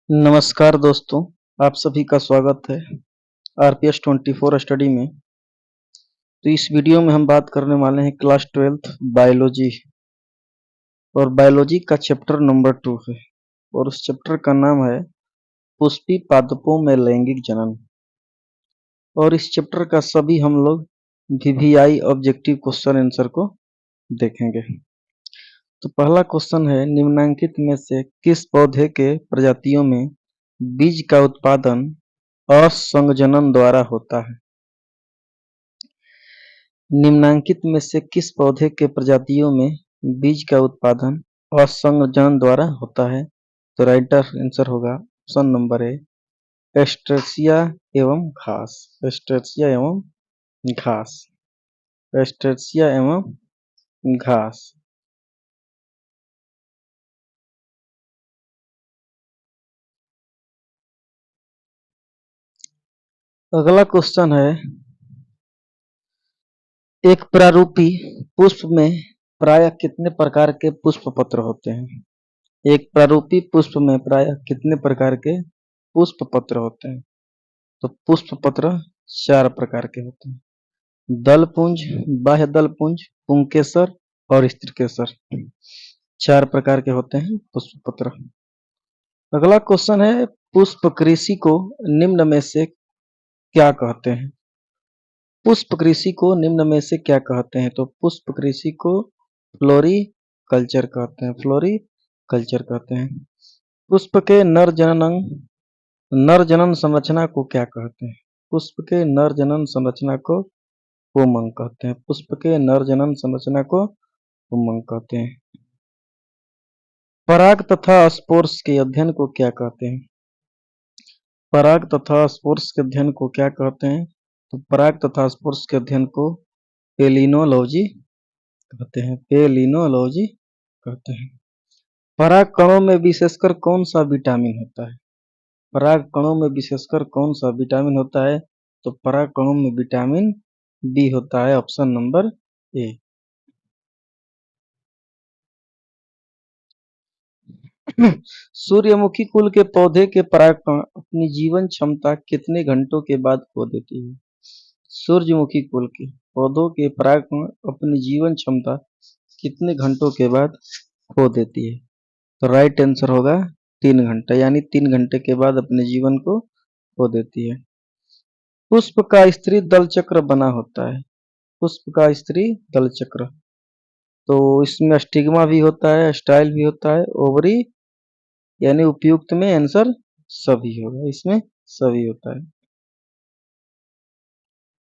नमस्कार दोस्तों, आप सभी का स्वागत है आरपीएस 24 स्टडी में। तो इस वीडियो में हम बात करने वाले हैं क्लास 12th बायोलॉजी और बायोलॉजी का चैप्टर नंबर 2 है और उस चैप्टर का नाम है पुष्पी पादपों में लैंगिक जनन। और इस चैप्टर का सभी हम लोग वीवीआई ऑब्जेक्टिव क्वेश्चन आंसर को देखेंगे। तो पहला क्वेश्चन है, निम्नलिखित में से किस पौधे के प्रजातियों में बीज का उत्पादन असंजनन द्वारा होता है? निम्नलिखित में से किस पौधे के प्रजातियों में बीज का उत्पादन असंजनन द्वारा होता है? तो राइट आंसर होगा ऑप्शन नंबर ए, एस्ट्रेसिया एवं घास। एस्ट्रेसिया एवं घास। एस्ट्रेसिया एवं घास। अगला क्वेश्चन है, एक प्रारूपी पुष्प में प्रायः कितने प्रकार के पुष्प पत्र होते हैं? एक प्रारूपी पुष्प में प्रायः कितने प्रकार के पुष्प पत्र होते हैं? तो पुष्प पत्र 4 प्रकार के होते हैं, दलपुंज, बाह्य दलपुंज, पुंकेसर और स्त्रीकेसर। 4 प्रकार के होते हैं पुष्प पत्र। अगला क्वेश्चन है, पुष्प कृषि को निम्न में से क्या कहते हैं? पुष्प कृषि को निम्न में से क्या कहते हैं? तो पुष्प कृषि को फ्लोरीकल्चर कहते हैं। फ्लोरीकल्चर कहते हैं। पुष्प के नर जनन संरचना को क्या कहते हैं? पुष्प के नर जनन संरचना को पुंमंग कहते हैं। पुष्प के नर जनन संरचना को पुंमंग कहते हैं। पराग तथा स्पोर्स के अध्ययन को क्या कहते हैं? पराग तथा स्पोर्स के अध्ययन को क्या कहते हैं? तो पराग तथा स्पोर्स के अध्ययन को पेलिनोलॉजी कहते हैं। पेलिनोलॉजी कहते हैं। पराग कणों में विशेषकर कौन सा विटामिन होता है? पराग कणों में विशेषकर कौन सा विटामिन होता है? तो पराग कणों में विटामिन बी होता है, ऑप्शन नंबर ए। सूर्यमुखी कुल के पौधे के परागकण अपनी जीवन क्षमता कितने घंटों के बाद खो देती है? सूर्यमुखी कुल के पौधों के परागकण अपनी जीवन क्षमता कितने घंटों के बाद खो देती है? तो राइट आंसर होगा 3 घंटा, यानी 3 घंटे के बाद अपने जीवन को खो देती है। पुष्प का स्त्री दल चक्र बना होता है। पुष्प का स्त्री दल चक्र, तो इसमें स्टिग्मा भी होता है, स्टाइल भी होता है, ओवरी, यानी उपयुक्त में आंसर सभी होगा, इसमें सभी होता है।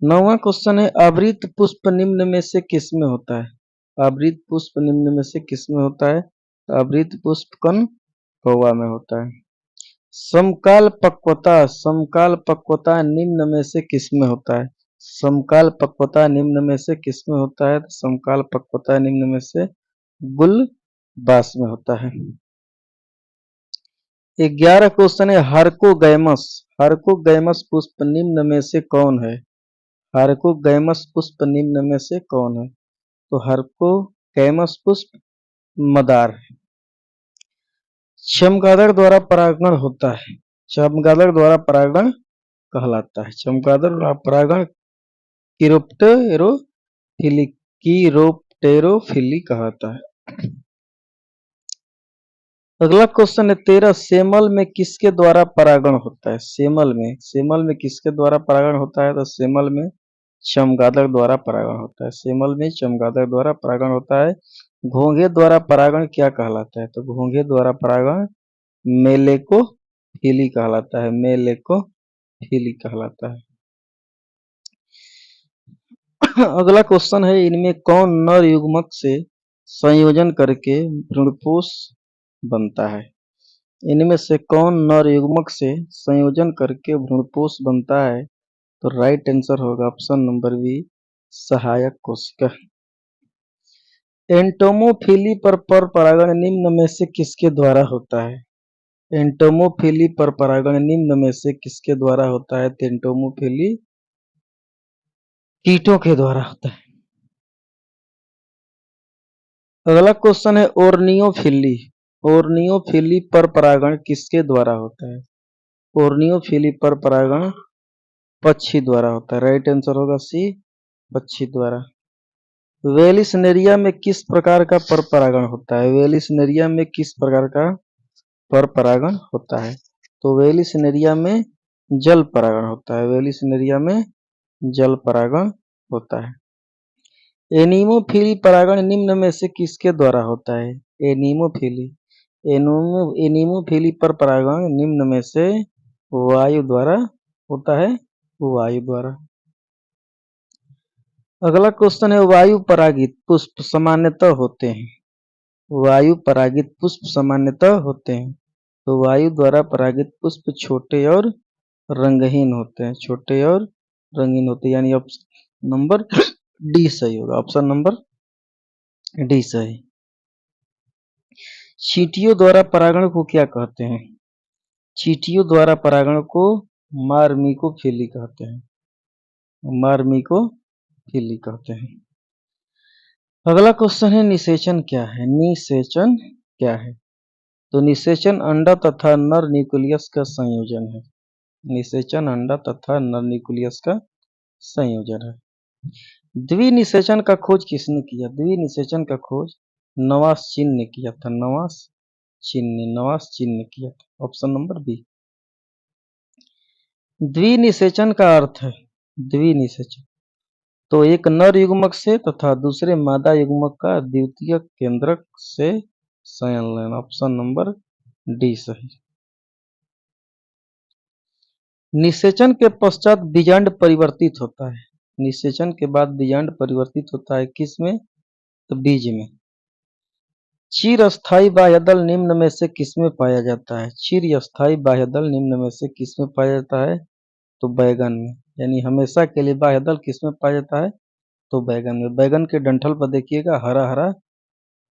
9वां क्वेश्चन है, आवृत पुष्प निम्न में से किसमें होता है? आवृत पुष्प निम्न में से किसमें होता है? आवृत पुष्प कण कौवा में होता है। समकाल पक्वता निम्न में से किसमें होता है? समकाल पक्वता निम्न में से किसमें होता है? समकाल पक्वता निम्न में से गुलबास में होता है। 11 क्वेश्चन है, हार्कोगैमस पुष्प निम्न में से कौन है? हार्कोगैमस पुष्प निम्न में से कौन है? तो हार्कोगैमस पुष्प मदार है। चमगादड़ द्वारा परागण होता है। चमगादड़ द्वारा परागण कहलाता है। चमगादड़ द्वारा परागण कीरोप्टेरोफिली कहलाता है। अगला क्वेश्चन है, 13 सेमल में किसके द्वारा परागण होता है? सेमल में किसके द्वारा परागण होता है? तो सेमल में चमगादड़ द्वारा परागण होता है। सेमल में चमगादड़ द्वारा परागण होता है। घोंघे द्वारा परागण क्या कहलाता है? तो घोंघे द्वारा परागण मेलेकोफिली कहलाता है। मेलेकोफिली कहलाता है। अगला क्वेश्चन है, इनमें कौन नर युग्मक से संयोजन करके भ्रूणपोष बनता है? इनमें से कौन नर युग्मक से संयोजन करके भ्रूणपोष बनता है? तो राइट आंसर होगा ऑप्शन नंबर बी, सहायक कोशिका। एंटोमोफिली पर परागण निम्न में से किसके द्वारा होता है? एंटोमोफिली पर परागण निम्न में से किसके द्वारा होता है? तो एंटोमोफिली कीटों के द्वारा होता है। अगला क्वेश्चन है, ओर्नियोफिली ओर्नियोफिली पर परागण किसके द्वारा होता है? ओर्नियोफिली पर परागण पक्षी द्वारा होता है। राइट आंसर होगा सी, पक्षी द्वारा। वेलिसनेरिया में किस प्रकार का पर परागण होता है? वेलिसनेरिया में किस प्रकार का पर परागण होता है? तो वेलिसनेरिया में जल परागण होता है। वेलिसनेरिया में जल परागण होता है। एनीमोफिली परागण निम्न में से किसके द्वारा होता है? एनीमोफिली एनीमोफिली पर परागण निम्न में से वायु द्वारा होता है। वायु द्वारा। अगला क्वेश्चन है, वायु परागित पुष्प सामान्यतः होते हैं। वायु परागित पुष्प सामान्यतः होते हैं। तो वायु द्वारा परागित पुष्प छोटे और रंगहीन होते हैं। छोटे और रंगीन होते हैं, यानी ऑप्शन नंबर डी सही होगा। ऑप्शन नंबर डी सही। चींटियों द्वारा परागण को क्या कहते हैं? चींटियों द्वारा परागण को मार्मिकोफिली कहते हैं। मार्मिकोफिली कहते हैं। अगला क्वेश्चन है, निषेचन क्या है? निषेचन क्या है? तो निषेचन अंडा तथा नर न्यूक्लियस का संयोजन है। निषेचन अंडा तथा नर न्यूक्लियस का संयोजन है। द्विनिषेचन का खोज किसने किया? द्विनिषेचन का खोज नवास चीन ने किया था। नवास चीन ने किया था। Option number B. द्विनिषेचन का अर्थ है, द्विनिषेचन तो एक नर युग्मक से तथा दूसरे मादा युग्मक का द्वितीयक केंद्रक से संलयन। ऑप्शन नंबर डी सही। निषेचन के पश्चात बीजांड परिवर्तित होता है। निषेचन के बाद बीजांड परिवर्तित होता है किसमें? तो बीज में। चिरस्थायी बाह्यदल निम्न में से किसमें पाया जाता है? चिरस्थायी बाह्यदल निम्न में से किसमें पाया जाता है? तो बैगन में। यानी हमेशा के लिए बाह्यदल किसमें पाया जाता है? तो बैगन में। बैगन के डंठल पर देखिएगा हरा हरा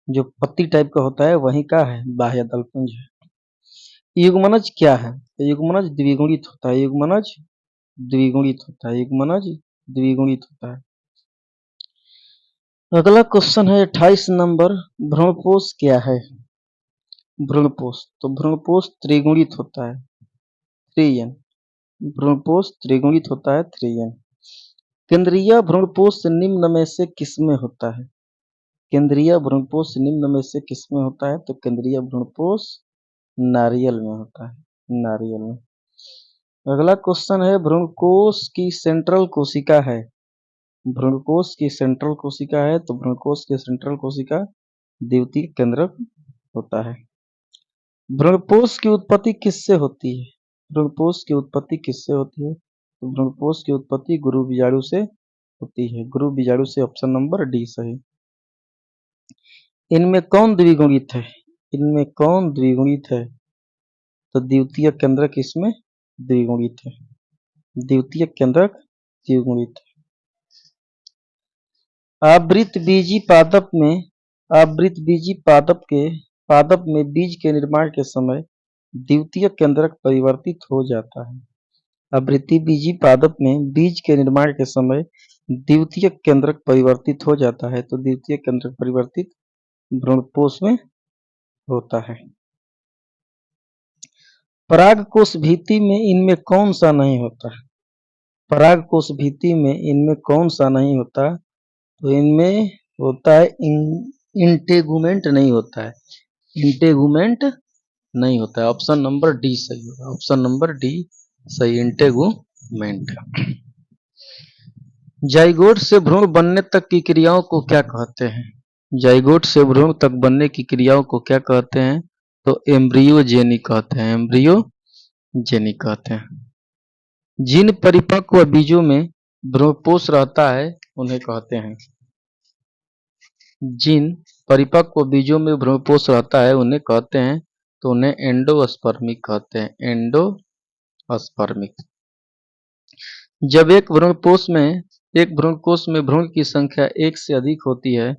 जो पत्ती टाइप का होता है, वही का है बाह्यदल पुंज है। युग्मनज क्या है? युग्मनज द्विगुणित होता है। युग्मनज द्विगुणित होता है। युग्मनज द्विगुणित होता है। अगला क्वेश्चन है 28 नंबर, भ्रूणपोष क्या है? भ्रूणपोष तो भ्रूणपोष त्रिगुणित होता है। 3n। भ्रूणपोष त्रिगुणित होता है 3n। केंद्रीय भ्रूणपोष निम्न में से किसमें होता है? केंद्रीय भ्रूणपोष निम्न में से किसमें होता है? तो केंद्रीय भ्रूणपोष नारियल में होता है। नारियल में। अगला क्वेश्चन है, भ्रूणकोश की सेंट्रल कोशिका है। भ्रूणकोश की सेंट्रल कोशिका है, तो भ्रूणकोश की सेंट्रल कोशिका द्वितीय केंद्रक होता है। भ्रूणपोष की उत्पत्ति किससे होती है? भ्रूणपोष की उत्पत्ति किससे होती है? तो भ्रूणपोष की उत्पत्ति गुरु बीजाणु से होती है। गुरु बीजाणु से। ऑप्शन नंबर डी सही। इनमें कौन द्विगुणित है? इनमें कौन द्विगुणित है? तो द्वितीय केंद्रक इसमें द्विगुणित है। द्वितीय केंद्रक द्विगुणित है। आवृतबीजी पादप में बीज के निर्माण के समय द्वितीय केंद्रक परिवर्तित हो जाता है। आवृतबीजी पादप में बीज के निर्माण के समय द्वितीय केंद्रक परिवर्तित हो जाता है। तो द्वितीय केंद्रक परिवर्तित भ्रूणपोष में होता है। परागकोश भित्ति में इनमें कौन सा नहीं होता? परागकोश भित्ति में इनमें कौन सा नहीं होता? तो इनमें होता है इंटेगुमेंट नहीं होता है। इंटेगुमेंट नहीं होता है। ऑप्शन नंबर डी सही होगा। ऑप्शन नंबर डी सही, इंटेगुमेंट। जाइगोट से भ्रूण बनने तक की क्रियाओं को क्या कहते हैं? जाइगोट से भ्रूण तक बनने की क्रियाओं को क्या कहते हैं? तो एम्ब्रियोजेनी कहते हैं। एम्ब्रियोजेनी कहते हैं। जिन परिपक्व बीजों में भ्रूणपोष रहता है उन्हें कहते हैं। जिन परिपक्व बीजों में भ्रूणपोष रहता है उन्हें कहते हैं, तो उन्हें एंडोस्पर्मिक कहते हैं। एंडोस्पर्मिक। जब एक भ्रूणकोष में भ्रूण की संख्या एक से अधिक होती है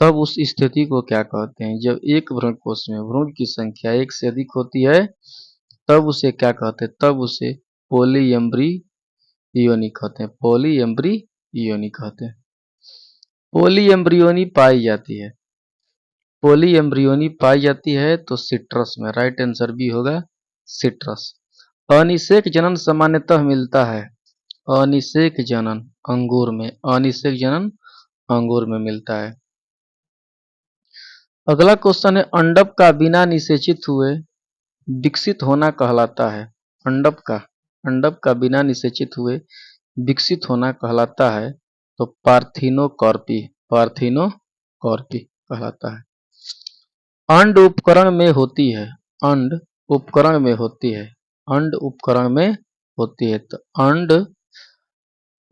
तब उस स्थिति को क्या कहते हैं? जब एक भ्रूणकोष में भ्रूण की संख्या एक से अधिक होती है तब उसे क्या कहते हैं? तब उसे पॉलीएम्ब्रियोनी कहते हैं। पॉलीएम्ब्रियोनी कहते हैं। पॉलीएम्ब्रियोनी पाई जाती है पोली एम्ब्रियोनी पाई जाती है तो सिट्रस में, राइट आंसर भी होगा सिट्रस। अनिषेक जनन सामान्यतः मिलता है, अनिषेक जनन अंगूर में, अनिषेक जनन अंगूर में मिलता है। अगला क्वेश्चन है, अंडक का बिना निषेचित हुए विकसित होना कहलाता है। अंडक का बिना निषेचित हुए विकसित होना कहलाता है तो पार्थिनोकॉर्पी, पार्थिनोकॉर्पी कहलाता है। अंड उपकरण में होती है, अंड उपकरण में होती है, अंड उपकरण में होती है तो अंड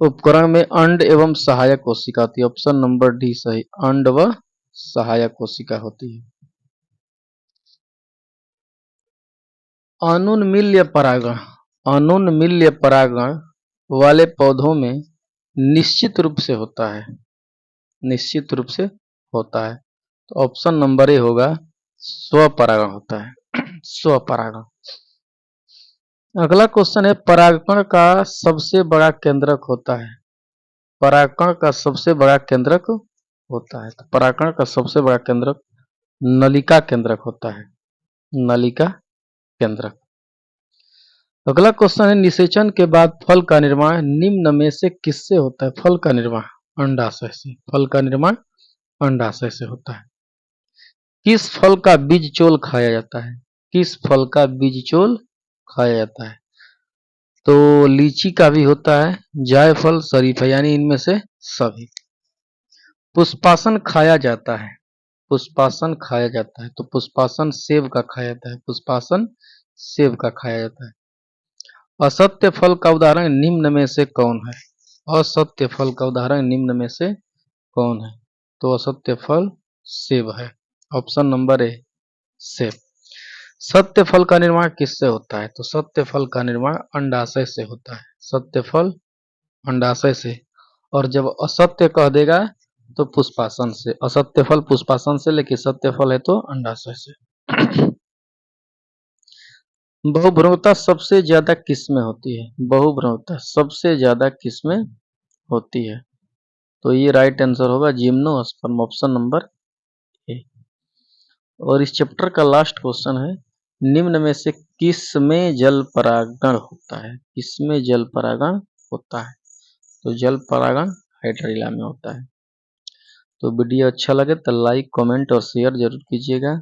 उपकरण में अंड एवं सहायक कोशिका होती है। ऑप्शन नंबर डी सही, अंड व सहायक कोशिका होती है। अनुन्मील्य परागण, अनुन्मील्य परागण वाले पौधों में निश्चित रूप से होता है, निश्चित रूप से होता है तो ऑप्शन नंबर ए होगा स्वपरागण होता है, स्वपरागण। अगला क्वेश्चन है, परागकण का सबसे बड़ा केंद्रक होता है, परागकण का सबसे बड़ा केंद्रक होता है तो परागकण का सबसे बड़ा केंद्रक नलिका केंद्रक होता है, नलिका केंद्रक। अगला क्वेश्चन है, निषेचन के बाद फल का निर्माण निम्न में से किससे होता है? फल का निर्माण अंडाशय से, फल का निर्माण अंडाशय से होता है। किस फल का बीज चोल खाया जाता है? किस फल का बीज चोल खाया जाता है? तो लीची का भी होता है, जायफल, शरीफा, यानी इनमें से सभी। पुष्पासन खाया जाता है, पुष्पासन खाया जाता है तो पुष्पासन सेब का खाया जाता है, पुष्पासन सेब का खाया जाता है। असत्य फल का उदाहरण निम्न में से कौन है? असत्य फल का उदाहरण निम्न में से कौन है? तो असत्य फल सेब है, ऑप्शन नंबर ए सेब। सत्य फल का निर्माण किससे होता है? तो सत्य फल का निर्माण अंडाशय से होता है, सत्य फल अंडाशय से। और जब असत्य कह देगा तो पुष्पासन से, असत्य फल पुष्पासन से, लेकिन सत्य फल है तो अंडाशय से। बहुभ्रूणता सबसे ज्यादा किसमें होती है? बहुभ्रूणता सबसे ज्यादा किसमें होती है? तो ये राइट आंसर होगा जिम्नोस्पर्म, ऑप्शन नंबर ए। और इस चैप्टर का लास्ट क्वेश्चन है, निम्न में से किसमें जल परागण होता है? किसमें जल परागण होता है? तो जल परागण हाइड्रिला में होता है। तो वीडियो अच्छा लगे तो लाइक, कमेंट और शेयर जरूर कीजिएगा।